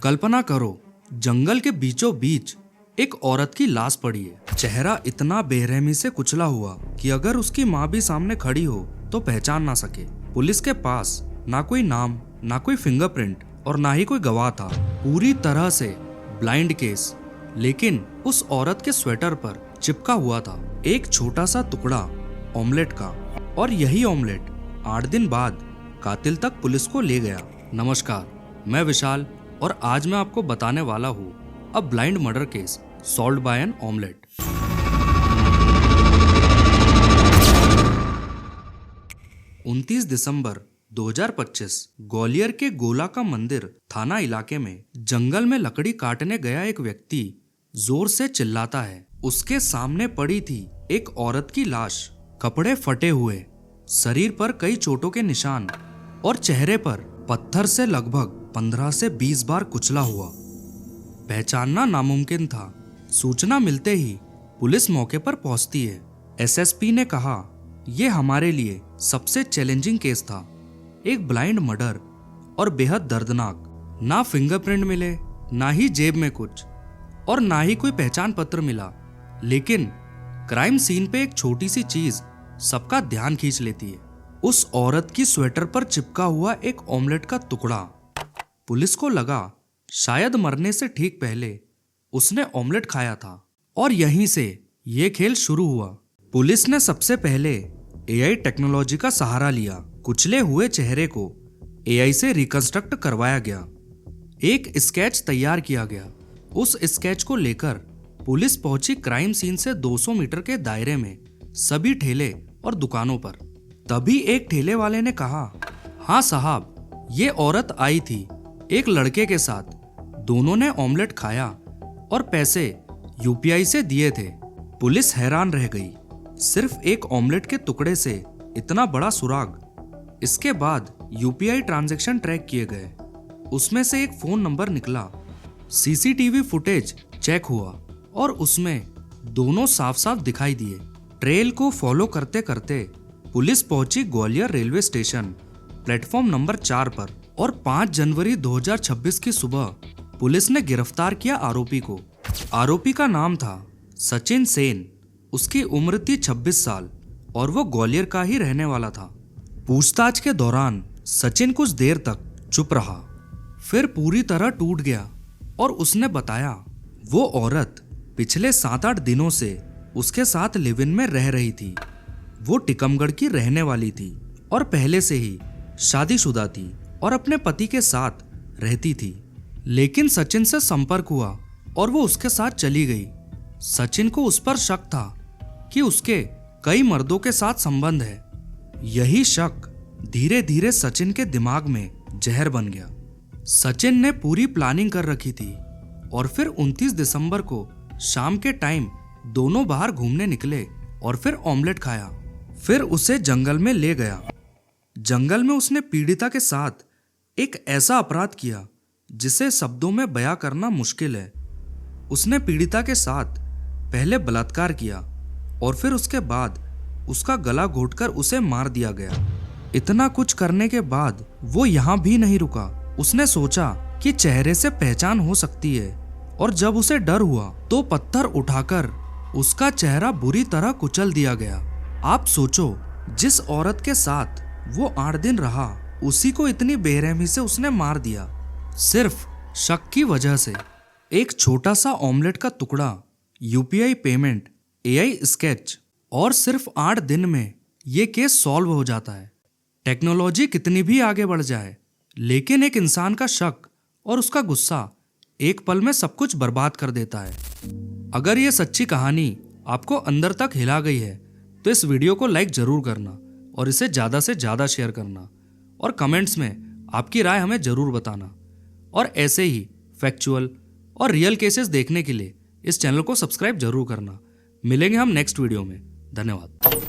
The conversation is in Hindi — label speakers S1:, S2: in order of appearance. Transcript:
S1: कल्पना करो, जंगल के बीचों बीच एक औरत की लाश पड़ी है। चेहरा इतना बेरहमी से कुचला हुआ कि अगर उसकी माँ भी सामने खड़ी हो तो पहचान ना सके। पुलिस के पास ना कोई नाम, ना कोई फिंगरप्रिंट और ना ही कोई गवाह था। पूरी तरह से ब्लाइंड केस। लेकिन उस औरत के स्वेटर पर चिपका हुआ था एक छोटा सा टुकड़ा ऑमलेट का, और यही ऑमलेट 8 दिन बाद कातिल तक पुलिस को ले गया। नमस्कार, मैं विशाल और आज मैं आपको बताने वाला हूँ a blind murder case solved by an omelette. उनतीस दिसंबर 2025 ग्वालियर के गोला का मंदिर थाना इलाके में जंगल में लकड़ी काटने गया एक व्यक्ति जोर से चिल्लाता है। उसके सामने पड़ी थी एक औरत की लाश, कपड़े फटे हुए, शरीर पर कई चोटों के निशान और चेहरे पर पत्थर से लगभग 15 से 20 बार कुचला हुआ। पहचानना नामुमकिन था। सूचना मिलते ही पुलिस मौके पर पहुंचती है। एसएसपी ने कहा, यह हमारे लिए सबसे चैलेंजिंग केस था। एक ब्लाइंड मर्डर और बेहद दर्दनाक। ना फिंगरप्रिंट मिले, ना ही जेब में कुछ, और ना ही कोई पहचान पत्र मिला। लेकिन क्राइम सीन पे एक छोटी सी चीज सबका ध्यान खींच लेती है। उस औरत की स्वेटर पर चिपका हुआ एक ऑमलेट का टुकड़ा। पुलिस को लगा शायद मरने से ठीक पहले उसने ऑमलेट खाया था, और यहीं से ये खेल शुरू हुआ। पुलिस ने सबसे पहले एआई टेक्नोलॉजी का सहारा लिया। कुचले हुए चेहरे को एआई से रिकंस्ट्रक्ट करवाया गया। एक स्केच तैयार किया गया। उस स्केच को लेकर पुलिस पहुंची क्राइम सीन से 200 मीटर के दायरे में सभी ठेले और दुकानों पर। तभी एक ठेले वाले ने कहा, हाँ साहब, ये औरत आई थी एक लड़के के साथ। दोनों ने ऑमलेट खाया और पैसे यूपीआई से दिए थे। पुलिस हैरान रह गई। सिर्फ एक ऑमलेट के टुकड़े से इतना बड़ा सुराग। इसके बाद यूपीआई ट्रांजैक्शन ट्रैक किए गए। उसमें से एक फोन नंबर निकला। सीसीटीवी फुटेज चेक हुआ और उसमें दोनों साफ साफ दिखाई दिए। ट्रेल को फॉलो करते करते पुलिस पहुंची Gwalior railway station platform number 4 पर, और 5 जनवरी 2026 की सुबह पुलिस ने गिरफ्तार किया आरोपी को। आरोपी का नाम था सचिन सेन। उसकी उम्र थी 26 साल और वो ग्वालियर का ही रहने वाला था। पूछताछ के दौरान सचिन कुछ देर तक चुप रहा, फिर पूरी तरह टूट गया और उसने बताया वो औरत पिछले 7-8 दिनों से उसके साथ लिव इन में रह रही थी। वो टिकमगढ़ की रहने वाली थी और पहले से ही शादीशुदा थी और अपने पति के साथ रहती थी। लेकिन सचिन से संपर्क हुआ और वो उसके साथ चली गई। सचिन को उस पर शक था कि उसके कई मर्दों के साथ संबंध है। यही शक धीरे धीरे सचिन के दिमाग में जहर बन गया। सचिन ने पूरी प्लानिंग कर रखी थी और फिर 29 दिसंबर को शाम के टाइम दोनों बाहर घूमने निकले और फिर ऑमलेट खाया। फिर उसे जंगल में ले गया। जंगल में उसने पीड़िता के साथ एक ऐसा अपराध किया जिसे शब्दों में बयां करना मुश्किल है। उसने पीड़िता के साथ पहले बलात्कार किया और फिर उसके बाद उसका गला घोंटकर उसे मार दिया गया। इतना कुछ करने के बाद वो यहाँ भी नहीं रुका। उसने सोचा कि चेहरे से पहचान हो सकती है, और जब उसे डर हुआ तो पत्थर उठाकर उसका चेहरा बुरी तरह कुचल दिया गया। आप सोचो, जिस औरत के साथ वो 8 दिन रहा उसी को इतनी बेरहमी से उसने मार दिया, सिर्फ शक की वजह से। एक छोटा सा ऑमलेट का टुकड़ा, यूपीआई पेमेंट, एआई स्केच, और सिर्फ 8 दिन में ये केस सॉल्व हो जाता है। टेक्नोलॉजी कितनी भी आगे बढ़ जाए, लेकिन एक इंसान का शक और उसका गुस्सा एक पल में सब कुछ बर्बाद कर देता है। अगर ये सच्ची कहानी आपको अंदर तक हिला गई है तो इस वीडियो को लाइक जरूर करना और इसे ज़्यादा से ज़्यादा शेयर करना, और कमेंट्स में आपकी राय हमें ज़रूर बताना। और ऐसे ही फैक्चुअल और रियल केसेस देखने के लिए इस चैनल को सब्सक्राइब जरूर करना। मिलेंगे हम नेक्स्ट वीडियो में। धन्यवाद।